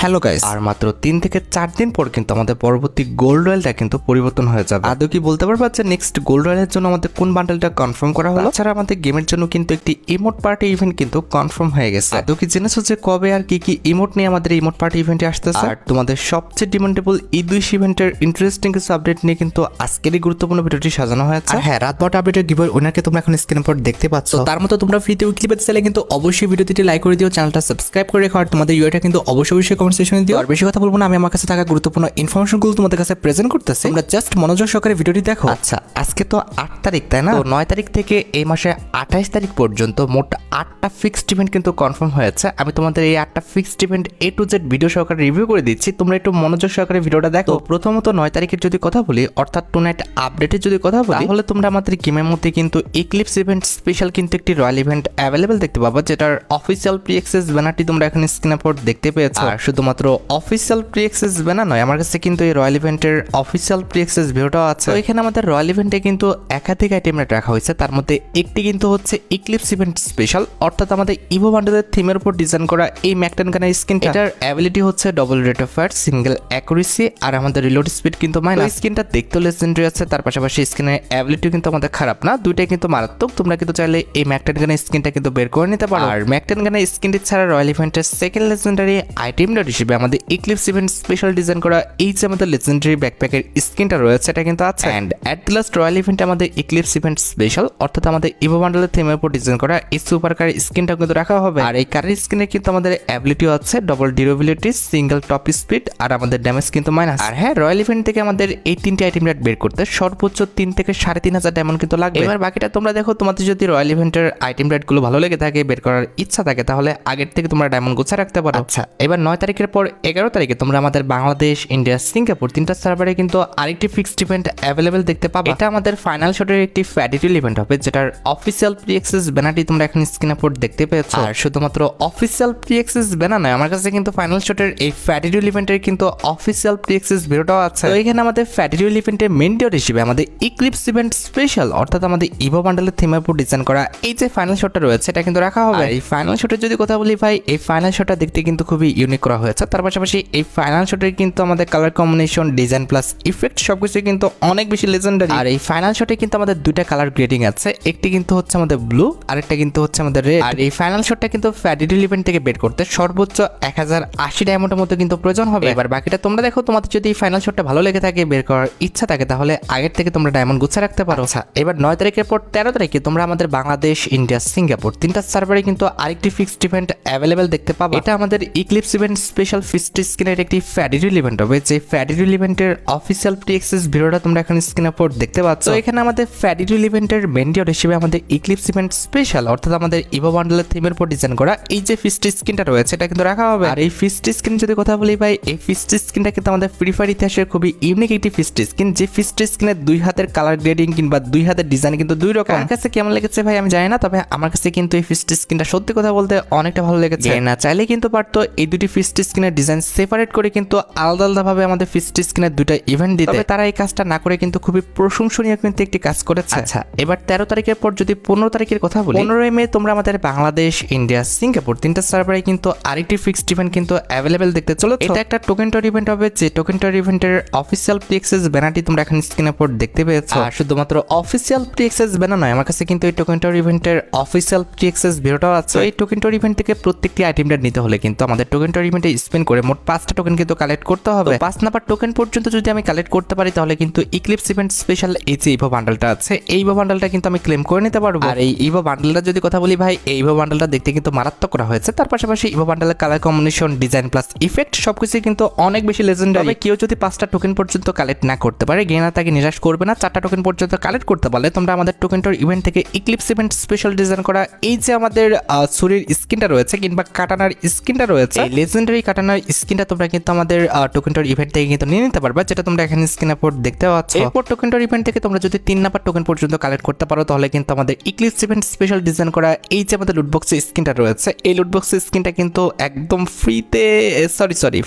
Hello guys, আর মাত্র 3 থেকে 4 দিন পর কিন্তু আমাদের পরবর্তী গোল্ড রয়্যালটা কিন্তু পরিবর্তন হয়ে যাবে। আদৌ কি বলতে পারবা যে নেক্সট গোল্ড রয়্যালের জন্য আমাদের কোন বান্ডেলটা কনফার্ম করা হলো? তাছাড়া আমাদের গেমের জন্য কিন্তু একটি ইমোট পার্টি ইভেন্ট কিন্তু কনফার্ম হয়ে গেছে। আদৌ কি জেনেছো যে কবে আর কি কি ইমোট নিয়ে আমাদের ইমোট পার্টি ইভেন্টে আসতেছে? আর তোমাদের সবচেয়ে ডিমান্ডেবল এই ইভেন্টের ইন্টারেস্টিং কিছু আপডেট নিয়ে কিন্তু আজকেরই গুরুত্বপূর্ণ ভিডিওটি সাজানো হয়েছে। আর হ্যাঁ, রাত 12টা আপডেটের গিভওয়ে উইনারকে তোমরা এখন স্ক্রিনের পর দেখতে পাচ্ছ। তার মতো তোমরা ফ্রিতে উইকলি পেতে চাইলে কিন্তু অবশ্যই ভিডিওটি লাইক করে দিও, চ্যানেলটা সাবস্ক্রাইব করে রেখো, আর তোমাদের ইউআইটা কিন্তু অবশ্যই কমেন্ট সেকশনে দিও। আর বেশি কথা বলবো না, আমি আমার কাছে থাকা গুরুত্বপূর্ণ ইনফরমেশনগুলো তোমাদের কাছে প্রেজেন্ট করতেছি, তোমরা জাস্ট মনোযোগ সহকারে ভিডিওটি দেখো। আচ্ছা, আজকে তো 8 তারিখ তাই না? তো 9 তারিখ থেকে এই মাসে 28 তারিখ পর্যন্ত মোট 8টা ফিক্সড ইভেন্ট কিন্তু কনফার্ম হয়েছে। আমি তোমাদের এই 8টা fixed event A to Z video সহকারে রিভিউ করে দিচ্ছি, তোমরা একটু মনোযোগ সহকারে ভিডিওটা দেখো। প্রথমত 9 তারিখের যদি কথা বলি, অর্থাৎ টুনাইট আপডেটের যদি কথা বলি, তাহলে তোমরা আমাদের গেমের মধ্যে কিন্তু ইক্লিপস ইভেন্ট স্পেশাল কিন্তু একটি রয়্যাল ইভেন্ট অ্যাভেলেবেল দেখতে পাবা, যেটার অফিসিয়াল প্রি অ্যাক্সেস ব্যানারটি তোমরা এখানে স্ক্রিনের পর দেখতে পেয়েছো। আর শুধুমাত্র অফিসিয়াল প্রি অ্যাক্সেস ব্যানার নয়, আমার কাছে কিন্তু এই রয়্যাল ইভেন্টের অফিসিয়াল প্রি অ্যাক্সেস ভিডিওটাও আছে। তো এখানে আমাদের রয়্যাল ইভেন্টে কিন্তু একাধিক আইটেম রাখা হয়েছে, তার মধ্যে একটি কিন্তু হচ্ছে ইক্লিপস ইভেন্ট স্পেশাল, অর্থাৎ আমাদের ইভো বান্ডেলের থিমের উপর ডিজাইন করা এই ম্যাকটেন গানের স্কিনটা। এটার অ্যাবিলিটি হচ্ছে double rate of fire, single accuracy, আর আমাদের রিলোড স্পিড কিন্তু মাইনাস। স্কিনটা দেখতে লেজেন্ডারি আছে, তার পাশাপাশি স্কিনের অ্যাবিলিটি কিন্তু আমাদের খারাপ না, দুইটাই কিন্তু মারাত্মক। তোমরা কিন্তু চাইলে এই ম্যাকটেন গানের স্কিনটা কিন্তু বের করে নিতে পারো। আর ম্যাকটেন গানের স্কিনটি ছাড়া রয়্যাল ইভেন্টের সেকেন্ড লেজেন্ডারি আইটেমটা হিসেবে আমাদের ইক্লিপস ইভেন্ট স্পেশাল ডিজাইন করা এই যে আমাদের লেজেন্ডারি ব্যাকপ্যাকের স্কিনটা রয়েছে, এটা কিন্তু আছে। And at the last royal ইভেন্টে আমাদের ইক্লিপস ইভেন্ট স্পেশাল, অর্থাৎ আমাদের ইভো বান্ডেলের থিমের উপর ডিজাইন করা এই সুপার কার স্কিনটা কিন্তু রাখা হবে। আর এই কারের স্কিনে কিন্তু আমাদের অ্যাবিলিটিও আছে, double durability, single top speed, আর আমাদের ড্যামেজ কিন্তু মাইনাস। আর হ্যাঁ, রয়্যাল ইভেন্ট থেকে আমাদের এই 3টি আইটেম রেট বের করতে সর্বোচ্চ 3 থেকে 3,500 ডায়মন্ড কিন্তু লাগবে। এবার বাকিটা তোমরা দেখো, তোমাদের যদি রয়্যাল ইভেন্টের আইটেম রেট গুলো ভালো লেগে থাকে, বের করার ইচ্ছা থাকে, তাহলে আগের থেকে তোমরা ডায়মন্ড গুছা রাখতে পারো। আচ্ছা, এবার 9 তারিখের পর 11 তারিখে তোমরা আমাদের বাংলাদেশ, ইন্ডিয়া, সিঙ্গাপুর 3টা সার্ভারে কিন্তু আরেকটি ফিক্সড ইভেন্ট অ্যাভেলেবেল দেখতে পাবে। এটা আমাদের ফাইনাল শটের একটি ফ্যাডিটিল ইভেন্ট হবে, যেটার অফিসিয়াল প্রি অ্যাক্সেস ব্যানারটি তোমরা এখন স্ক্রিনের উপর দেখতে পেয়েছো। আর শুধুমাত্র অফিসিয়াল প্রি অ্যাক্সেস ব্যানার নয়, আমার কাছে কিন্তু ফাইনাল শটের এই ফ্যাডিটিল ইভেন্টের কিন্তু অফিসিয়াল প্রি অ্যাক্সেস ভিডিওটাও আছে। তো এখানে আমাদের ফ্যাডিটিল ইভেন্টের মেইন ডিওর হিসেবে আমাদের ইক্লিপস ইভেন্ট স্পেশাল, অর্থাৎ আমাদের ইভো বান্ডেলের থিমের উপর ডিজাইন করা এই যে ফাইনাল শটটা রয়েছে, এটা কিন্তু রাখা হবে। এই ফাইনাল শটের যদি কথা বলি ভাই, এই ফাইনাল শটটা দেখতে কিন্তু খুবই ইউনিক করা হয়েছে। তার পাশাপাশি এই ফাইনাল শটের কিন্তু আমাদের colour combination, design plus effect সবকিছু কিন্তু অনেক বেশি লেজেন্ডারি। আর এই ফাইনাল শটে কিন্তু আমাদের দুইটা কালার গ্রেডিং আছে, একটি কিন্তু হচ্ছে আমাদের ব্লু, আরেকটা কিন্তু হচ্ছে আমাদের রেড। আর এই ফাইনাল শটটা কিন্তু ফ্যাডিটিল ইভেন্ট থেকে বের করতে সর্বোচ্চ 1080 ডায়মন্ডের মতো কিন্তু প্রয়োজন হবে। এবার বাকিটা তোমরা দেখো, তোমাদের যদি এই ফাইনাল শটটা ভালো লেগে থাকে, বের করার ইচ্ছা থাকে, তাহলে আগের থেকে তোমরা ডায়মন্ড গুছা রাখতে পারো। আচ্ছা, এবার 9 তারিখের পর 13 তারিখে তোমরা আমাদের বাংলাদেশ, ইন্ডিয়া, সিঙ্গাপুর 3টা সার্ভারে কিন্তু আরেকটি ফিক্সড ইভেন্ট অ্যাভেলেবেল দেখতে পাবো। এটা আমাদের ইক্লিপস ইভেন্ট স্পেশাল ফিক্সড স্কিনের একটি ফ্যাডিটিল ইভেন্ট হবে, যে ফ্যাডিটিল ইভেন্টের অফিসিয়াল প্রি অ্যাক্সেস ভিডিওটা তোমরা এখন স্ক্রিনের উপর দেখতে পাচ্ছ। তো এখানে আমাদের ফ্যাডিটিল ইভেন্টের মেইন ডিওর হিসেবে আমাদের ইক্লিপস ইভেন্ট স্পেশাল, অর্থাৎ আমাদের ইভো বান্ডেলের থিমের উপর ডিজাইন করা এই যে ফিক্সড স্কিনটা রয়েছে, এটা কিন্তু রাখা হবে। আর এই ফিক্সড স্কিন যদি কথা বলি ভাই, এই ফিক্সড স্কিনটা কিন্তু আমাদের ফ্রি ফায়ার ইতিহাসের খুবই ইউনিক একটি ফিক্সড স্কিন, যে ফিক্সড স্কিনের 2 হাতের কালার গ্রেডিং কিংবা 2 হাতের ডিজাইন কিন্তু 2 রকম। আমার কাছে কেমন লেগেছে ভাই আমি জানি না, তবে আমার কাছে কিন্তু এই ফিক্সড স্কিনটা সত্যি কথা বলতে অনেকটা ভালো লেগেছে। না চাইলে কিন্তু পারতো এই দুটি ফিক্সড স্কিনের ডিজাইন সেপারেট করে কিন্তু আলাদা ভাবে আমাদের ফিক্সড স্কিনের দুইটা ইভেন্ট দিতে, তবে তারা এই কাজটা না করে কিন্তু খুবই প্রশংসনীয় কিন্তু একটি কাজ করেছে। আচ্ছা, এবার 13 তারিখের পর যদি 15 তারিখের কথা বলি, 15 মে তোমরা আমাদের বাংলাদেশ, ইন্ডিয়া, সিঙ্গাপুর 3টা সার্ভারে কিন্তু আরেকটি ফিক্সড ইভেন্ট কিন্তু অ্যাভেলেবেল দেখতে চলেছে। এটা একটা টোকেন টর ইভেন্ট হবে, যে টোকেন টর ইভেন্টের অফিসিয়াল প্রি অ্যাক্সেস ব্যানারটি তোমরা এখন স্ক্রিনের উপর দেখতে পেয়েছো। আর শুধুমাত্র অফিসিয়াল প্রি অ্যাক্সেস ব্যানার নয়, আমার কাছে কিন্তু এই টোকেন টর ইভেন্টের অফিসিয়াল প্রি অ্যাক্সেস ভিডিওটাও আছে। এই টোকেন টর ইভেন্ট থেকে প্রত্যেকটি আইটেমটা নিতে হলে কিন্তু আমাদের টোকেন টর ইভেন্টে স্পেন্ড করে মোট 5টা টোকেন কিন্তু কালেক্ট করতে হবে। 5 নাম্বার টোকেন পর্যন্ত যদি আমি কালেক্ট করতে পারি, তাহলে কিন্তু ইক্লিপস ইভেন্ট স্পেশাল এই যে ইভো বান্ডেলটা আছে, এই ইভো বান্ডেলটা কিন্তু আমি ক্লেম করে নিতে পারবো। আর এই ইভো বান্ডেলটা যদি কথা বলি ভাই, এই ইভো বান্ডেলটা দেখতে কিন্তু মারাত্মক করা হয়েছে। তার পাশাপাশি ইভো বান্ডেলের colour combination, design plus effect সবকিছু কিন্তু অনেক বেশি লেজেন্ডারি। তবে কেউ যদি 5টা টোকেন পর্যন্ত কালেক্ট না করতে পারে, গেনার তাকে নিরাশ করবে না। 4টা টোকেন পর্যন্ত কালেক্ট করতে পারলে তোমরা আমাদের টোকেন টর ইভেন্ট থেকে ইক্লিপস ইভেন্ট স্পেশাল ডিজাইন করা এই যে আমাদের ছুরির স্কিনটা রয়েছে কিংবা কাটানার স্কিনটা রয়েছে, এই লেজেন্ডারি কাটানার স্কিনটা তোমরা কিন্তু আমাদের টোকেন টর ইভেন্ট থেকে কিন্তু নিয়ে নিতে পারবে, যেটা তোমরা এখানে স্ক্রিনের উপর দেখতে পাচ্ছ। এরপর টোকেন টর ইভেন্ট থেকে তোমরা যদি 3 নাম্বার টোকেন পর্যন্ত কালেক্ট করতে পারো, তাহলে কিন্তু আমাদের ইক্লিপস ইভেন্ট স্পেশাল ডিজাইন করা এই যে আমাদের লুটবক্সের স্কিনটা রয়েছে, এই লুটবক্সের স্কিনটা কিন্তু একদম ফ্রিতে,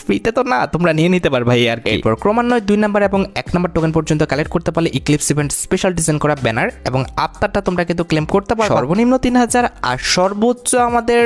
ফ্রিতে তো না, তোমরা নিয়ে নিতে পারবে ভাই। আর এরপর ক্রমান্বয়ে 2 নাম্বার এবং 1 নাম্বার টোকেন পর্যন্ত কালেক্ট করতে পারলে ইক্লিপস ইভেন্ট স্পেশাল ডিজাইন করা ব্যানার এবং আফতারটা তোমরা কিন্তু ক্লেম করতে পারবে। সর্বনিম্ন 3000 আর সর্বোচ্চ আমাদের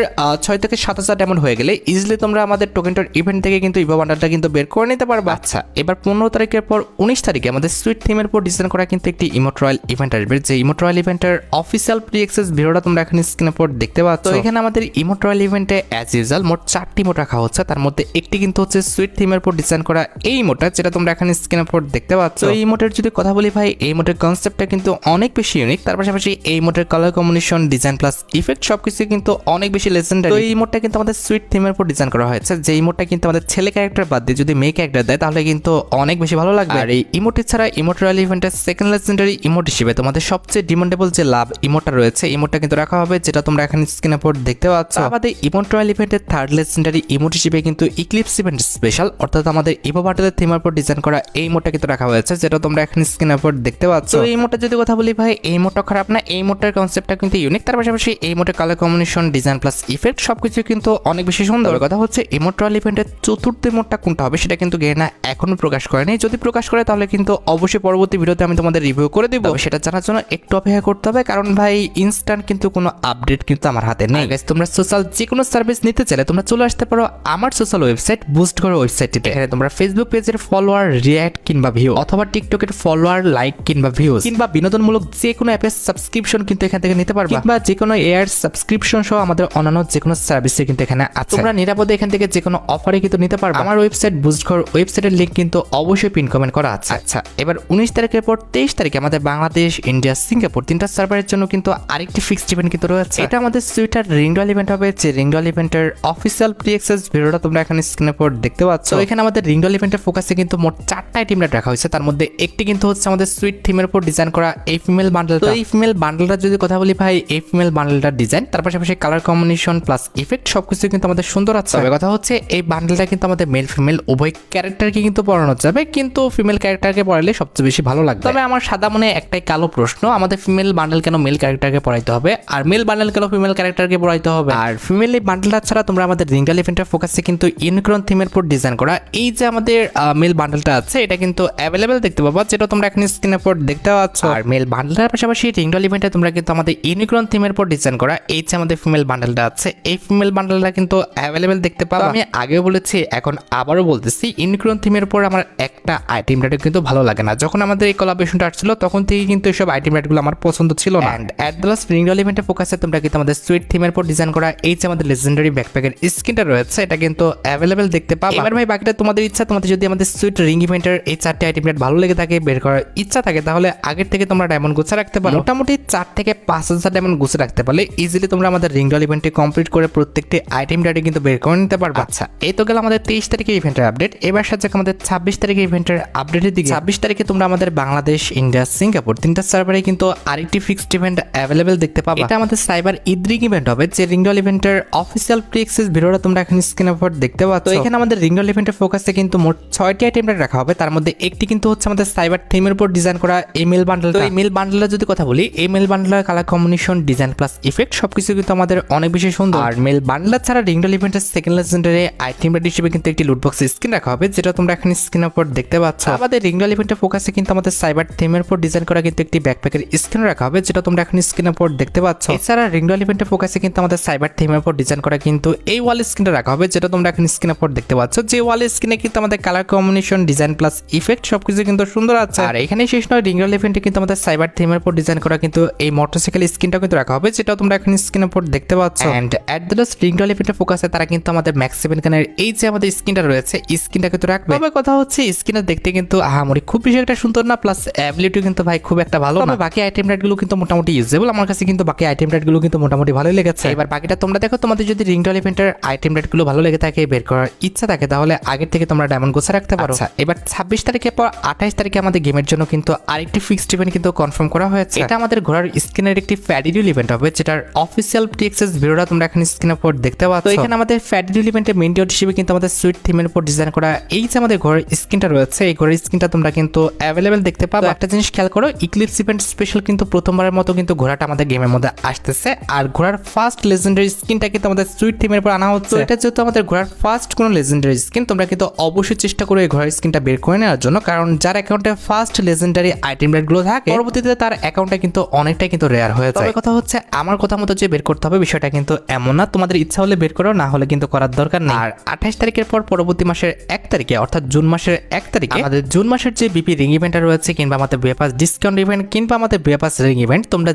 6 থেকে 7000 ডায়মন্ড হয়ে গেলে ইজিলি তোমরা আমাদের টোকেনটার ইভেন্ট থেকে কিন্তু ইভো বান্ডেলটা কিন্তু বের করে নিতে পারবে। আচ্ছা, এবার 15 তারিখের পর 19 তারিখে আমাদের সুইট থিমের উপর ডিজাইন করা কিন্তু একটি ইমোট রয়্যাল ইভেন্ট আসবে, যে ইমোট রয়্যাল ইভেন্টের অফিসিয়াল প্রি অ্যাক্সেস ভিডিওটা তোমরা এখানে স্ক্রিনের উপর দেখতে পাচ্ছ। তো এখানে আমাদের ইমোট রয়্যাল ইভেন্টে অ্যাজ ইউজুয়াল মোট 4টি ইমোট রাখা হচ্ছে, তার মধ্যে একটি কিন্তু হচ্ছে সুইট থিমের উপর ডিজাইন করা এই ইমোটটা, যেটা তোমরা এখানে স্ক্রিনের উপর দেখতে পাচ্ছ। তো এই ইমোটের যদি কথা বলি ভাই, এই ইমোটের কনসেপ্টটা কিন্তু অনেক বেশি ইউনিক, তার পাশাপাশি এই ইমোটের colour combination, design plus effect সবকিছু কিন্তু অনেক বেশি লেজেন্ডারি। তো এই ইমোটটা কিন্তু আমাদের সুইট থিমের উপর ডিজাইন করা হয়েছে, যে ইমোটটা কিন্তু আমাদের ছেলে ক্যারেক্টার বাদ দিয়ে যদি মেয়ে ক্যারেক্টার দেয় তাহলে কিন্তু অনেক বেশি ভালো লাগবে। আর এই ইমোটি ছাড়া ইমোট রয়্যাল ইভেন্টের সেকেন্ড লেজেন্ডারি ইমোট হিসেবে তোমাদের সবচেয়ে ডিমান্ডেবল যে লাভ ইমোটটা রয়েছে, ইমোটটা কিন্তু রাখা হবে, যেটা তোমরা এখানে স্ক্রিনের উপর দেখতে পাচ্ছ। আমাদের ইমোট রয়্যাল ইভেন্টের থার্ড লেজেন্ডারি ইমোট হিসেবে কিন্তু ইক্লিপস ইভেন্ট স্পেশাল, অর্থাৎ আমাদের ইভো বাটলের থিমের উপর ডিজাইন করা এই ইমোটটা কিন্তু রাখা হয়েছে, যেটা তোমরা এখানে স্ক্রিনের উপর দেখতে পাচ্ছ। তো এই ইমোটটা যদি কথা বলি ভাই, এই ইমোটটা খারাপ না, এই ইমোটটার কনসেপ্টটা কিন্তু ইউনিক, তার পাশাপাশি এই ইমোটের colour combination, design plus effect সবকিছু কিন্তু অনেক বেশি সুন্দর। কথা হচ্ছে ইমোট রয়্যাল ইভেন্টের চতুর্থ ইমোটটা কোনটা হবে সেটা কিন্তু গেনা এখনো প্রকাশ করেনি, যদি প্রকাশ করে তাহলে কিন্তু অবশ্যই পরবর্তী ভিডিওতে আমি তোমাদের রিভিউ করে দিব। সেটা জানার জন্য একটু অপেক্ষা করতে হবে, কারণ ভাই ইনস্ট্যান্ট কিন্তু কোনো আপডেট কিন্তু আমার হাতে নেই। গাইস, তোমরা সোশ্যাল যে কোনো সার্ভিস নিতে চাইলে তোমরা চলে আসতে পারো আমার সোশ্যাল ওয়েবসাইট বুস্ট করো ওয়েবসাইটটিতে। এখানে তোমরা ফেসবুক পেজের ফলোয়ার, রিঅ্যাক্ট কিংবা ভিউ, অথবা টিকটকের ফলোয়ার, লাইক কিংবা ভিউজ, কিংবা বিনোদনমূলক যে কোনো অ্যাপের সাবস্ক্রিপশন কিন্তু এখান থেকে নিতে পারবে, কিংবা যে কোনো এয়ার সাবস্ক্রিপশন সহ আমাদের অন্যান্য যে কোনো সার্ভিসে কিন্তু এখানে আছে। তোমরা নিরাপদে এখান থেকে যে কোনো অফারে কিন্তু নিতে পারবে। আমার ওয়েবসাইট বুস্ট করো ওয়েবসাইটের লিংক কিন্তু অবশ্যই পিন কমেন্ট করা আছে। আচ্ছা, এবার 19 তারিখের পর 23 তারিখে আমাদের বাংলাদেশ, ইন্ডিয়া, সিঙ্গাপুর তিনটা সার্ভারের জন্য কিন্তু আরেকটি ফিক্সড ইভেন্ট কিন্তু রয়েছে। এটা আমাদের সুইটার রিং রয়্যাল ইভেন্ট হবে, যে রিং রয়্যাল ইভেন্টের অফিসিয়াল প্রি অ্যাক্সেস ভিডিওটা তোমরা এখানে স্ক্রিনের উপর দেখতে পাচ্ছ। তো এখানে আমাদের রিং রয়্যাল ইভেন্টের ফোকাসে কিন্তু মোট 4টা আইটেম রাখা হয়েছে, তার মধ্যে একটি কিন্তু হচ্ছে আমাদের সুইট থিমের উপর ডিজাইন করা এই ফিমেল বান্ডেলটা। তো এই ফিমেল বান্ডেলটা যদি কথা বলি ভাই, এই ফিমেল বান্ডেলটার ডিজাইন, তার পাশাপাশি কালার কম্বিনেশন প্লাস ইফেক্ট সবকিছু কিন্তু আমাদের সুন্দর আছে। তবে কথা হচ্ছে এই বান্ডেলটা কিন্তু আমাদের মেল ফিমেল উভয় ক্যারেক্টারকে কিন্তু পড়ানো যাবে, কিন্তু ফিমেল ক্যারেক্টারকে পড়ালে সবচেয়ে বেশি ভালো লাগবে। তবে আমার সাদা মনে একটাই কালো প্রশ্ন, আমাদের ফিমেল বান্ডেল কেন মেল ক্যারেক্টারকে পড়াইতে হবে, আর মেল বান্ডেল কেন ফিমেল ক্যারেক্টারকে পড়াইতে হবে? আর ফিমেল এই বান্ডেলটা ছাড়া তোমরা আমাদের রিং রয়্যাল ইভেন্টের ফোকাসে কিন্তু ইউনিকর্ন থিমের উপর ডিজাইন করা এই যে আমাদের মেল বান্ডেলটা আছে, এটা কিন্তু অ্যাভেলেবেল দেখতে পাবা, যেটা তোমরা এখানে স্ক্রিনের উপর দেখতে পাচ্ছ। আর মেল বান্ডেলের পাশাপাশি রিং রয়্যাল ইভেন্টে তোমরা কিন্তু আমাদের ইউনিকর্ন থিমের উপর ডিজাইন করা এই যে আমাদের ফিমেল বান্ডেলটা আছে, এই ফিমেল বান্ডেলটা কিন্তু অ্যাভেলেবেল দেখতে পাবা। আমি আগেও বলেছি, এখন আবারও বলতেছি, ইউনিকর্ন থিমের উপর আমার একটা আইটেম রেট কিন্তু ভালো লাগে না। যখন আমাদের এই কোলাবোরেশনটা আসছিল তখন থেকে কিন্তু এইসব আইটেম রেটগুলো আমার পছন্দ ছিল না। And at the last ring royal ইভেন্টে ফোকাসে তোমরা কিন্তু আমাদের সুইট থিমের উপর ডিজাইন করা এই যে আমাদের লেজেন্ডারি ব্যাকপ্যাকের স্কিনটা রয়েছে, এটা কিন্তু অ্যাভেলেবেল দেখতে পাবা। এবার ভাই বাকিটা তোমাদের ইচ্ছা, তোমাদের যদি আমাদের সুইট রিং ইভেন্টের এই 4টি আইটেম রেট ভালো লেগে থাকে, বের করার ইচ্ছা থাকে, তাহলে আগের থেকে তোমরা ডায়মন্ড গুছা রাখতে পারো। মোটামুটি 4 থেকে 5,000 ডায়মন্ড গুছা রাখতে পারলে ইজিলি তোমরা আমাদের রিং রয়্যাল ইভেন্টে কমপ্লিট করে প্রত্যেকটি আইটেম রেটে কিন্তু বের করে নিতে পারবে। আচ্ছা, এই তো গেল আমাদের 23 তারিখের ইভেন্টের আপডেট। এবার সাথে আমাদের 26 তারিখের ইভেন্টের আপডেটের দিকে। 26 তারিখে তোমরা আমাদের বাংলাদেশ, ইন্ডিয়া, সিঙ্গাপুর তিনটা সার্ভারে কিন্তু আরেকটি ফিক্সড ইভেন্ট অ্যাভেলেবেল দেখতে পাবা। এটা আমাদের সাইবার ইদ্রিং ইভেন্ট হবে, যে রিং রয়্যাল ইভেন্টের অফিসিয়াল প্রি অ্যাক্সেস ভিডিওটা তোমরা এখানে স্ক্রিনের উপর দেখতে পাচ্ছ। তো এখানে আমাদের রিং রয়্যাল ইভেন্টের ফোকাসে কিন্তু মোট 6টি আইটেম রাখা হবে, তার মধ্যে একটি কিন্তু হচ্ছে আমাদের সাইবার থিমের উপর ডিজাইন করা এই মেল বান্ডেল। তো এই মেল বান্ডেলের যদি কথা বলি, এই মেল বান্ডেলের colour combination, design plus effect সবকিছু কিন্তু আমাদের অনেক বেশি সুন্দর। আর মেল বান্ডেল ছাড়া রিং রয়্যাল ইভেন্টের সেকেন্ড লেজেন্ডারি আইটেম রেট হিসেবে কিন্তু একটি লুটবক্স স্কিন রাখা হবে, যেটা তোমরা এখানে স্ক্রিনের উপর দেখতে পাচ্ছ। আমাদের রিং রয়্যাল ইভেন্টের ফোকাসে কিন্তু আমাদের সাইবার থিমের উপর ডিজাইন করা কিন্তু একটি ব্যাকপ্যাকের স্কিন রাখা হবে, যেটা তোমরা এখানে স্ক্রিনের উপর দেখতে পাচ্ছ। এছাড়া রিং রয়্যাল ইভেন্টের ফোকাসে কিন্তু আমাদের সাইবার থিমের উপর ডিজাইন করা কিন্তু এই ওয়াল স্ক্রিনটা রাখা হবে, যেটা তোমরা এখানে স্ক্রিনের উপর দেখতে পাচ্ছ। যে ওয়াল স্ক্রিনে কিন্তু আমাদের colour combination, design plus effect সবকিছু কিন্তু সুন্দর আছে। আর এখানে শেষ নয়, রিং রয়্যাল ইভেন্টে কিন্তু আমাদের সাইবার থিমের উপর ডিজাইন করা কিন্তু এই মোটরসাইকেল স্ক্রিনটা কিন্তু রাখা হবে, যেটা তোমরা এখানে স্ক্রিনের উপর দেখতে পাচ্ছ। And at the last ring royal ইভেন্টের ফোকাসে তারা কিন্তু আমাদের ম্যাক্স 7 গানের এই যে আমাদের স্ক্রিনটা রয়েছে, এই স্ক্রিনটা কিন্তু রাখবে। তবে কথা হচ্ছে স্ক্রিনটা দেখতে কিন্তু আহামরি খুব বেশি একটা সুন্দর না, প্লাস অ্যাবিলিটি কিন্তু ভাই খুব একটা ভালো না। বাকি আইটেম রেটগুলো কিন্তু মোটামুটি ইউজেবল, আমার কাছে কিন্তু বাকি আইটেম রেটগুলো কিন্তু মোটামুটি ভালোই লেগেছে। এবার বাকিটা তোমরা দেখো, তোমাদের যদি রিং রয়্যাল ইভেন্টের আইটেম রেটগুলো ভালো লেগে থাকে, বের করার ইচ্ছা থাকে, তাহলে আগের থেকে তোমরা ডায়মন্ড গোছা রাখতে পারো। এবার 26 তারিখের পর 28 তারিখে আমাদের গেমের জন্য কিন্তু আরেকটি ফিক্সড ইভেন্ট কিন্তু কনফার্ম করা হয়েছে। এটা আমাদের ঘোড়ার স্কিনের একটি ফ্যাডিডিউল ইভেন্ট হবে, যেটার অফিসিয়াল প্রি অ্যাক্সেস ভিডিওটা তোমরা এখানে স্ক্রিনের উপর দেখতে পাচ্ছ। তো এখানে আমাদের ফ্যাডিডিউল ইভেন্টের মেইন ডিউট হিসেবে কিন্তু আমাদের সুইট থিমের উপর ডিজাইন করা এই যে আমাদের ঘোড়ার স্কিনটা রয়েছে, এই ঘোড়ার স্কিনটা তোমরা কিন্তু অ্যাভেলেবেল দেখতে পাবে। একটা জিনিস খেয়াল করো, ইক্লিপস ইভেন্ট স্পেশাল কিন্তু প্রথমবারের মতো কিন্তু ঘোড়াটা আমাদের গেমের মধ্যে আসতেছে, আর ঘোড়ার ফার্স্ট লেজেন্ডারি স্কিনটা কিন্তু আমাদের সুইট থিমের উপর আনা হচ্ছে। এটা যেহেতু আমাদের ঘোড়ার ফার্স্ট কোনো লেজেন্ডারি স্কিন, তোমরা কিন্তু অবশ্যই চেষ্টা করো এই ঘোড়ার স্কিনটা বের করে নেওয়ার জন্য, কারণ যার অ্যাকাউন্টে ফার্স্ট লেজেন্ডারি আইটেম রেটগুলো থাকে, পরবর্তীতে তার অ্যাকাউন্টটা কিন্তু অনেকটাই কিন্তু রেয়ার হয়ে যায়। তবে কথা হচ্ছে আমার কথা মতো যে বের করতে হবে বিষয়টা কিন্তু এমন না, তোমাদের ইচ্ছা হলে বের করো, না হলে কিন্তু করার দরকার দরকার নেই। আর 28 তারিখের পর পরবর্তী মাসের 1 তারিখে অর্থাৎ জুন মাসের 1 তারিখে আমাদের জুন মাসের যে বিপি রিং ইভেন্টটা রয়েছে কিংবা আমাদের বেপাস ডিসকাউন্ট ইভেন্ট কিংবা আমাদের বেপাস রিং ইভেন্ট, তোমরা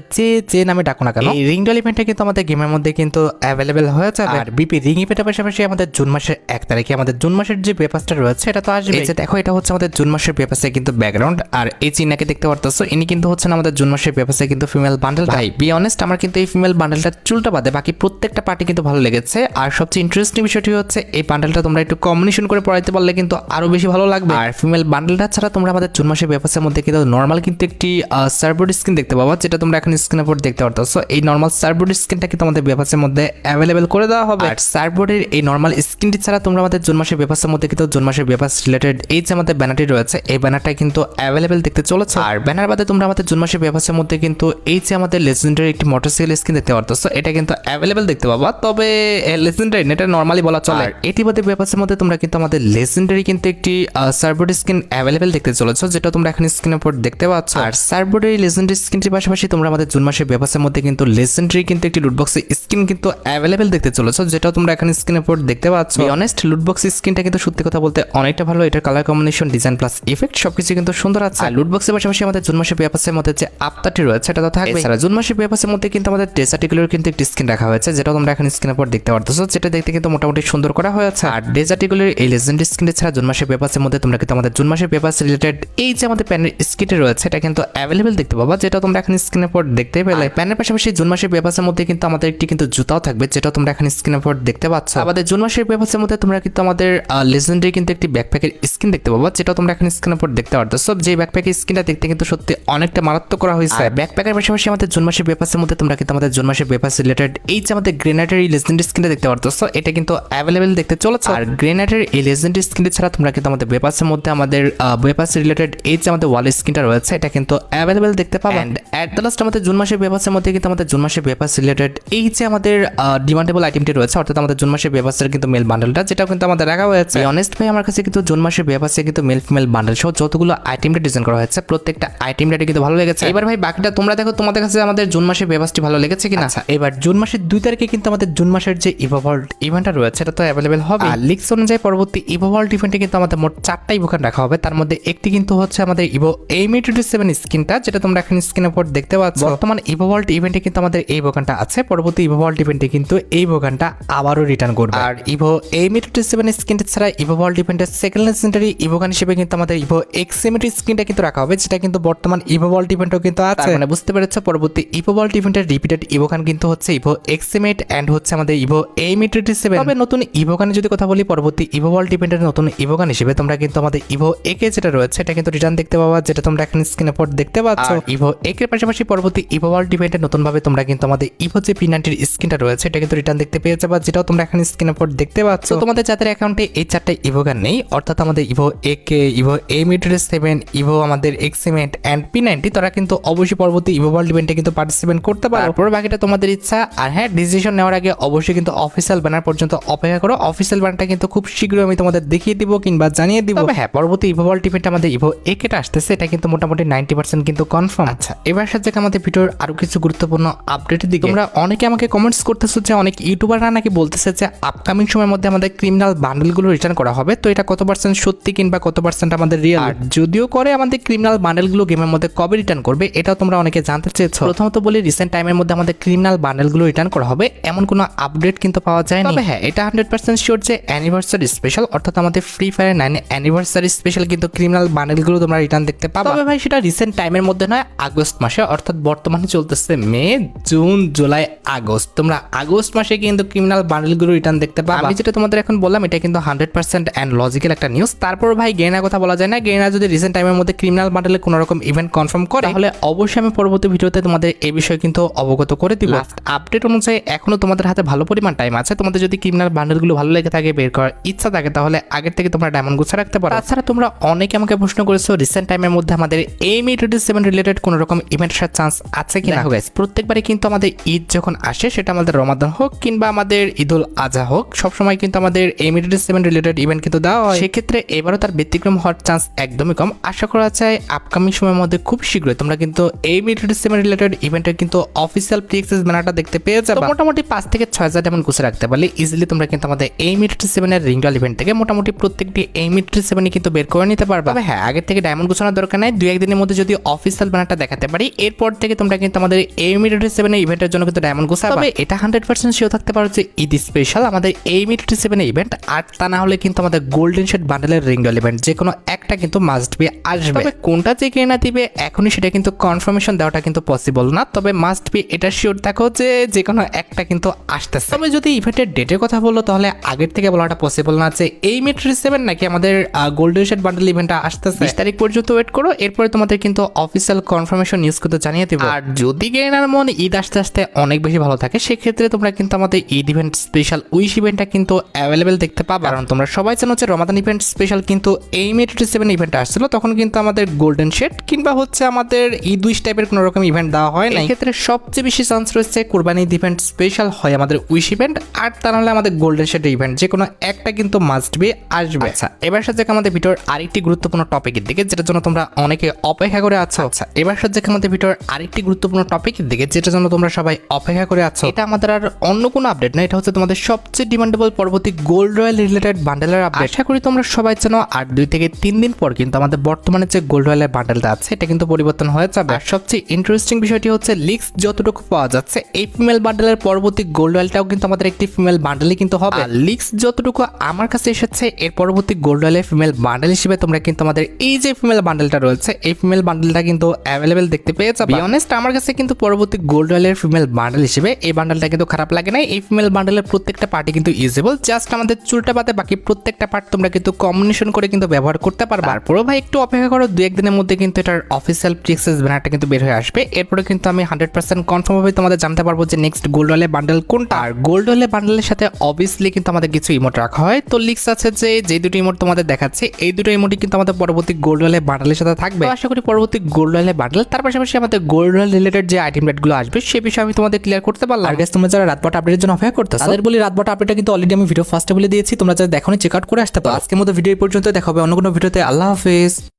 যে নামে ডাকো না কেন, এই রিং ডল ইভেন্টটা কিন্তু আমাদের গেমের মধ্যে কিন্তু অ্যাভেলেবেল হয়ে যাবে। আর বিপি রিং ইভেন্টের পাশাপাশি আমাদের জুন মাসের 1 তারিখে আমাদের জুন মাসের যে বেপাসটা রয়েছে এটা তো আসবে। এই যে দেখো, এটা হচ্ছে আমাদের জুন মাসের বেপাসে কিন্তু ব্যাকগ্রাউন্ড, আর এই চিহ্নকে দেখতে পারতেছো, ইনি কিন্তু হচ্ছেন আমাদের জুন মাসের বেপাসে কিন্তু ফিমেল বান্ডেল। ভাই বি অনেস্ট, আমার কিন্তু এই ফিমেল বান্ডেলটা চুলটা বাদে বাকি প্রত্যেকটা পার্টি কিন্তু ভালো লেগেছে। আর সবচেয়ে ইন্টারেস্টিং বিষয়টি হচ্ছে এই বান্ডেলটা তোমরা একটু কম্বিনেশন করে পড়াইতে পারলে কিন্তু আরো বেশি ভালো লাগবে। আর ফিমেল বান্ডেলটা ছাড়া তোমরা আমাদের জুন মাসের বেপাসের মধ্যে কিন্তু নর্মাল কিন্তু একটি সার্বোর্ড স্কিন দেখতে পাবা, যেটা তোমরা এখন স্ক্রিনের উপর দেখতে পারতেছো। এই নর্মাল সার্বোর্ড স্কিনটা কিন্তু আমাদের বেপাসের মধ্যে অ্যাভেলেবেল করে দেওয়া হবে। আর সার্বোর্ডের এই নর্মাল স্কিনটি ছাড়া তোমরা আমাদের জুন মাসের বেপাসের মধ্যে কিন্তু জুন মাসের বেপাস রিলেটেড এই যে আমাদের ব্যানারটি রয়েছে এই ব্যানারটা কিন্তু অ্যাভেলেবেল দেখতে চলেছে। আর ব্যানার বাদে তোমরা আমাদের জুন মাসের বেপাসের মধ্যে কিন্তু এই যে আমাদের লেজেন্ডারি একটি মোটরসাইকেল স্কিন দেখতে পারতেছো, এটা কিন্তু অ্যাভেলেবেল দেখতে পাবা। তবে লেজেন্ডারি এটা নর্মালি বলা চলে। আর এটি বাদে বেপাসের মধ্যে তোমরা কিন্তু আমাদের লেজেন্ডারি কিন্তু একটি সার্বোর্ড স্কিন অ্যাভেলেবেল দেখতে চলেছো, যেটা তোমরা এখন স্ক্রিনের উপর দেখতে পাচ্ছ। আর সার্বোর্ডের লেজেন্ডারি স্কিনটির পাশাপাশি তোমরা আমাদের জুন মাসের বেপাসের মধ্যে কিন্তু লেজেন্ডারি কিন্তু একটি লুটবক্স স্কিন কিন্তু অ্যাভেলেবেল দেখতে চলেছো, যেটা তোমরা এখন স্ক্রিনের উপর দেখতে পাচ্ছ। অনেস্ট লুটবক্স স্কিনটা কিন্তু সত্যি কথা বলতে অনেকটা ভালো। এটার colour combination, design plus effect সবকিছু কিন্তু সুন্দর আছে। আর লুটবক্সের পাশাপাশি আমাদের জুন মাসের বেপাসের মধ্যে যে আপতাটি রয়েছে এটা তো থাকবে। এছাড়া জুন মাসের বেপাসের মধ্যে কিন্তু আমাদের ডেজার্টিগুলোর কিন্তু একটি স্কিন রাখা হয়েছে, যেটা তোমরা এখন স্ক্রিনের উপর দেখতে পারতেছো, যেটা দেখতে কিন্তু মোটামুটি সুন্দর করা হয়েছে। আর ডেজার্টিগুলোর এই লেজেন্ডারি স্কিন ছাড়া জুন মাসের বেপাসের মধ্যে তোমরা কিন্তু আমাদের জুন মাসের বেপাস রিলেটেড এই যে আমাদের প্যানের স্কিটে রয়েছে এটা কিন্তু অ্যাভেলেবেল দেখতে পাবা, যেটা তোমরা এখন স্ক্রিনের উপর দেখতে পেলে। প্যানের পাশাপাশি জুন মাসের বেপাসের মধ্যে কিন্তু আমাদের একটি কিন্তু জুতাও থাকবে, যেটা তোমরা এখন স্ক্রিনের উপর দেখতে পাচ্ছ। আমাদের জুন মাসের বেপাসের মধ্যে তোমরা কিন্তু আমাদের লেজেন্ডারি কিন্তু একটি ব্যাকপ্যাকের স্কিন দেখতে পাবা, যেটা তোমরা এখন স্ক্রিনের উপর দেখতে পারতেছো। যে ব্যাকপ্যাকের স্কিনটা দেখতে কিন্তু সত্যি অনেকটা মারাত্মক করা হয়েছে। ব্যাকপ্যাকের পাশাপাশি আমাদের জুন মাসের বেপাসের মধ্যে তোমরা কিন্তু আমাদের জুন মাসের বেপাস রিলেটেড এই যে আমাদের গ্রেনেডের এই লেজেন্ডারি স্কিনটা দেখতে পারতেছো, এটা কিন্তু অ্যাভেলেবেল দেখতে চলেছে। আর গ্রেনেডের এই লেজেন্ডারি স্কিনটা ছাড়া তোমরা কিন্তু আমাদের বেপাসের মধ্যে আমাদের বেপাস রিলেটেড এই যে আমাদের ওয়াল স্কিনটা রয়েছে এটা কিন্তু অ্যাভেলেবেল দেখতে পাবে। এন্ড এট দ্য লাস্ট আমাদের জুন মাসের বেপাসের মধ্যে কিন্তু আমাদের জুন মাসের বেপাস রিলেটেড এই যে আমাদের ডিমান্ডেবল আইটেমটি রয়েছে, অর্থাৎ আমাদের জুন মাসের বেপাসের কিন্তু মেল বান্ডেলটা, যেটা কিন্তু আমাদের রাখা হয়েছে। অনেস্ট ভাই, আমার কাছে কিন্তু জুন মাসের বেপাসে কিন্তু মেল ফিমেল বান্ডেল সহ যতগুলো আইটেমটা ডিজাইন করা হয়েছে প্রত্যেকটা আইটেম রেটে কিন্তু ভালো লেগেছে। এবার ভাই বাকিটা তোমরা দেখো তোমাদের কাছে আমাদের জুন মাসের বেপাসটি ভালো লেগেছে কিনা। এবার জুন মাসের 2 তারিখে কিন্তু আমাদের জুন মাসের যে ইভোভল্ট ইভেন্টটা রয়েছে এটা তো অ্যাভেলেবেল হবে। আর লিক্স অনুযায়ী পরবর্তী ইভোভল্ট ইভেন্টে কিন্তু আমাদের মোট 4টা ইভোকান রাখা হবে, তার মধ্যে একটি কিন্তু হচ্ছে আমাদের ইভো AM87 স্কিনটা, যেটা তোমরা এখন স্ক্রিনের উপর দেখতে পাচ্ছ। বর্তমান ইভোভল্ট ইভেন্টে কিন্তু আমাদের এই বোকানটা আছে, পরবর্তী ইভোভল্ট ইভেন্টে কিন্তু এই বোকানটা আবারও রিটার্ন করবে। আর ইভো AM87 স্কিনটা ছাড়া ইভোভল্ট ইভেন্টের সেকেন্ড লেজেন্ডারি ইভোকান হিসেবে কিন্তু আমাদের ইভো XM80 স্কিনটা কিন্তু রাখা হবে, যেটা কিন্তু বর্তমান ইভোভল্ট ইভেন্টও কিন্তু আছে। মানে বুঝতে পেরেছো, পরবর্তী ইভোভল্ট ইভেন্টের রিপিটেড ইভোকান কিন্তু হচ্ছে ইভো XM8 এন্ড হচ্ছে আমাদের ইভো AM87। তবে নতুন ইভোকানের যদি কথা বলি, পরবর্তী ইভোভল্ট ইভেন্টের নতুন ইভোকান হিসেবে তোমরা কিন্তু আমাদের ইভো AK যেটা রয়েছে এটা কিন্তু রিটার্ন দেখতে পাবা, যেটা তোমরা এখন স্ক্রিনের উপর দেখতে পাচ্ছ। ইভো AK এর পাশাপাশি পরবর্তী ইভোভল্ট ইভেন্টে নতুন ভাবে তোমরা কিন্তু আমাদের ইভো যে P90 স্কিনটা রয়েছে এটা কিন্তু রিটার্ন দেখতে পেয়ে যাবা, যেটাও তোমরা এখন স্ক্রিনের উপর দেখতে পাচ্ছ। তোমাদের যাদের অ্যাকাউন্টে এই 4টা ইভোকান নেই, অর্থাৎ আমাদের Ivo AK, Ivo AM87, Ivo আমাদের XM8 এন্ড P90, তারা কিন্তু অবশ্যই পরবর্তী ইভোভল্ট ইভেন্টে কিন্তু পার্টিসিপেট করতে পারো। তারপর বাকিটা তোমাদের ইচ্ছা। আর হ্যাঁ, ডিসিশন নেওয়ার আগে অবশ্যই কিন্তু অফিসিয়াল ব্যানার পর্যন্ত অপেক্ষা করো। অফিসিয়াল ব্যানারটা কিন্তু খুব শীঘ্রই আমি তোমাদের দেখিয়ে দিব কিংবা জানিয়ে দিব। তবে হ্যাঁ, পরবর্তী ইভোভল্ট ইভেন্টে আমাদের ইভো AKটা আসতেছে, এটা কিন্তু মোটামুটি 90% কিন্তু কনফার্ম। আচ্ছা, এবার সাথে আমাদের ভিডিওর আরো কিছু গুরুত্বপূর্ণ আপডেটের দিকে। তোমরা অনেকে আমাকে কমেন্টস করতেছো যে অনেক ইউটিউবাররা নাকি বলতেছে যে আপকামিং সময়ের মধ্যে আমাদের ক্রিমিনাল বান্ডেলগুলো রিটার্ন করা হবে, তো এটা কত পার্সেন্ট সত্যি কিংবা কত পার্সেন্ট আমাদের রিয়েল। আর যদিও করে আমাদের ক্রিমিনাল বান্ডেলগুলো গেমের মধ্যে কবে রিটার্ন করবে এটাও তোমরা অনেকে জানতে চেয়েছো। প্রথমত বলি, রিসেন্ট টাইমের মধ্যে আমাদের ক্রিমিনাল বান্ডেলগুলো রিটার্ন করা হবে এমন কোনো আপডেট কিন্তু পাওয়া যায়নি। তবে হ্যাঁ, এটা 100% শিওর যে অ্যানিভার্সারি স্পেশাল, অর্থাৎ আমাদের ফ্রি ফায়ার 9 অ্যানিভার্সারি স্পেশাল কিন্তু ক্রিমিনাল বান্ডেলগুলো তোমরা রিটার্ন দেখতে পাবে। তবে ভাই সেটা রিসেন্ট টাইমের মধ্যে নয়, আগস্ট মাসে, অর্থাৎ বর্তমানে চলতেছে মে, জুন, জুলাই, আগস্ট। তোমরা আগস্ট মাসে কিন্তু ক্রিমিনাল বান্ডেলগুলো রিটার্ন দেখতে পাবে। আমি যেটা তোমাদের এখন বললাম এটা কিন্তু 100% এন্ড লজিক্যাল একটা নিউজ। তারপর ভাই গেনার কথা বলা যায় না। গেনার যদি রিসেন্ট টাইমের মধ্যে ক্রিমিনাল বান্ডেলে কোনো রকম ইভেন্ট কনফার্ম করে তাহলে অবশ্যই আমি পরবর্তী ভিডিওতে তোমাদের এই বিষয়ে কিন্তু অবগত করে দিব। আপডেট অনুযায়ী এখনো তোমাদের হাতে ভালো পরিমাণ টাইম আছে। তোমাদের যদি ক্রিমিনাল বান্ডেলগুলো ভালো লেগে থাকে, বের করার ইচ্ছা থাকে, তাহলে আগের থেকে তোমরা ডায়মন্ড গুছা রাখতে পারো। তাছাড়া তোমরা অনেকে আমাকে প্রশ্ন করেছো রিসেন্ট টাইমের মধ্যে আমাদের AM87 রিলেটেড কোনো রকম ইভেন্ট আসার চান্স আছে কিনা। গাইস, প্রত্যেকবারই কিন্তু আমাদের ঈদ যখন আসে, সেটা আমাদের রমাদান হোক কিংবা আমাদের ঈদুল আজহা হোক, সবসময় কিন্তু আমাদের AM87 রিলেটেড ইভেন্ট কিন্তু দেওয়া হয়। সেক্ষেত্রে এবারও তার ব্যতিক্রম হওয়ার চান্স একদমই কম। আশা করা যায় আপকামিং সময়ের মধ্যে খুব শীঘ্রই তোমরা কিন্তু AM87 রিলেটেড ইভেন্টের কিন্তু অফিসিয়াল প্রি অ্যাক্সেস ব্যানারটা দেখতে পেয়ে যাবে। মোটামুটি 5 থেকে 6 হাজার ডায়মন্ড গুছে রাখতে পারলে ইজিলি তোমরা তোমরা কিন্তু আমাদের এই মিলিটারি 7 এর রিং রয়্যাল ইভেন্ট থেকে মোটামুটি প্রত্যেকটি এই মিলিটারি 7 কিন্তু বের করে নিতে পারবা। তবে হ্যাঁ, আগের থেকে ডায়মন্ড গোছানোর দরকার নাই, 2-1 দিনের মধ্যে যদি অফিসিয়াল ব্যানারটা দেখাতে পারি এরপর থেকে তোমরা কিন্তু আমাদের এই মিলিটারি 7 এর ইভেন্টের জন্য কিন্তু ডায়মন্ড গোছাবা। তবে এটা 100% শিওর থাকতে পারো যে ঈদ স্পেশাল আমাদের এই মিলিটারি 7 এর ইভেন্ট, আর তা না হলে কিন্তু আমাদের গোল্ডেন শেড বান্ডেলের রিং রয়্যাল ইভেন্ট যে কোনো একটা কিন্তু মাস্ট বি আসবে। তবে কোনটা যে কেনা দিবে এখনই সেটা কিন্তু কনফার্মেশন দেওয়াটা কিন্তু পসিবল না, তবে মাস্ট বি এটা শিওর থাকো যে কোনো একটা কিন্তু আসতেছে। তবে যদি ইভেন্টের ডেটের কথা বলো তাহলে আগের থেকে বলাটা পসিবল না যে এই মিলিটারি 7 নাকি আমাদের গোল্ডেন শেড বান্ডেল ইভেন্টটা আসতেছে। 20 তারিখ পর্যন্ত ওয়েট করো, এরপরে তোমাদের কিন্তু অফিসিয়াল কনফার্মেশন নিউজ কিন্তু জানিয়ে দেব। আর যদি গেনার মন ঈদ আসতে আসতে অনেক বেশি ভালো থাকে সেক্ষেত্রে তোমরা কিন্তু আমাদের ঈদ ইভেন্ট স্পেশাল উইশ ইভেন্টটা কিন্তু অ্যাভেলেবেল দেখতে পাবে। কারণ তোমরা সবাই জানো যে রমাদান ইভেন্ট স্পেশাল কিন্তু এই মিলিটারি 7 ইভেন্ট আসছিল, তখন কিন্তু আমাদের গোল্ডেন শেড কিংবা হচ্ছে আমাদের ঈদ উইশ টাইপের কোনো রকম ইভেন্ট দেওয়া হয় না। এই ক্ষেত্রে সবচেয়ে বেশি চান্স রয়েছে কুরবানি ঈদ ইভেন্ট স্পেশাল হয় আমাদের উইশ ইভেন্ট, আর তা নাহলে আমাদের গোল্ডেন শেড ইভেন্ট যে কোনো একটা কিন্তু মাস্ট বি আসবে। আচ্ছা, এবার সাথে আমাদের ভিডিওর আরেকটি গুরুত্বপূর্ণ টপিকের দিকে যেটার জন্য তোমরা অনেকে অপেক্ষা করে আছো। আচ্ছা, এবার সাথে আমাদের ভিডিওর আরেকটি গুরুত্বপূর্ণ টপিকের দিকে যেটার জন্য তোমরা সবাই অপেক্ষা করে আছো। এটা আমাদের আর অন্য কোনো আপডেট না, এটা হচ্ছে তোমাদের সবচেয়ে ডিমান্ডেবল পরবর্তী গোল্ড রয়্যাল রিলেটেড বান্ডেলের আপডেট। আশা করি তোমরা সবাই জানো আর 2 থেকে 3 দিন পর কিন্তু আমাদের বর্তমানে যে গোল্ড রয়্যালের বান্ডেলটা আছে এটা কিন্তু পরিবর্তন হয়ে যাবে। আর সবচেয়ে ইন্টারেস্টিং বিষয়টি হচ্ছে লিক্স যতটুকু পাওয়া যাচ্ছে এই ফিমেল বান্ডেলের পরবর্তী গোল্ড রয়্যালটাও কিন্তু আমাদের একটি ফিমেল বান্ডেলই কিন্তু হবে। আর লিক্স যতটুকু আমার কাছে এসেছে এর পরবর্তী গোল্ড রয়্যালের ফিমেল বান্ডেল হিসেবে তোমরা কিন্তু আমাদের এই যে ফিমেল বান্ডেলটা রয়েছে এই ফিমেল বান্ডেলটা কিন্তু অ্যাভেলেবেল দেখতে পেয়ে যাবে। বি অনেস্ট, আমার কাছে কিন্তু পরবর্তী গোল্ড রয়্যালের ফিমেল বান্ডেল হিসেবে এই বান্ডেলটা কিন্তু খারাপ লাগে না। এই ফিমেল বান্ডেলের প্রত্যেকটা পার্টি কিন্তু ইউজেবল, জাস্ট আমাদের চুলটা বাদে বাকি প্রত্যেকটা পার্ট তোমরা কিন্তু কম্বিনেশন করে কিন্তু ব্যবহার করতে পারবে। তারপরে ভাই একটু অপেক্ষা করো, 2-1 দিনের মধ্যে কিন্তু এটার অফিসিয়াল প্রিক্সেস ব্যানারটা কিন্তু বের হয়ে আসবে। এরপরে কিন্তু আমি 100% কনফার্ম ভাবে তোমাদের জানতে পারবো যে নেক্সট গোল্ড রয়্যালের বান্ডেল কোনটা। আর গোল্ড রয়্যালের বান্ডেলের সাথে অবভিয়াসলি কিন্তু আমাদের কিছু ইমোট রাখা হয়, তো লিক্স আছে যে দুটো ইমোট তোমাদের দেখাচ্ছে এই দুটো ইমোটই কিন্তু আমাদের পরবর্তী গোল্ড রয়্যালের বান্ডেলের সাথে থাকবে। আশা করি পরবর্তী গোল্ড রয়্যালের বান্ডেল তার পাশাপাশি আমাদের গোল্ড রয়্যাল রিলেটেড যে আইটেম রেটগুলো আসবে সে বিষয়ে আমি তোমাদের ক্লিয়ার করতে পারলাম। আর গাইস, তোমরা যারা রাতবাট আপডেটের জন্য অপেক্ষা করতেছো তাদের বলি রাতবাট আপডেটটা কিন্তু অলরেডি আমি ভিডিও ফার্স্টে বলে দিয়েছি, তোমরা যারা দেখোনি চেক আউট করে আসতে পারো। আজকের মতো ভিডিও পর্যন্ত দেখা হবে অন্য কোনো ভিডিওতে। আল্লাহ হাফেজ।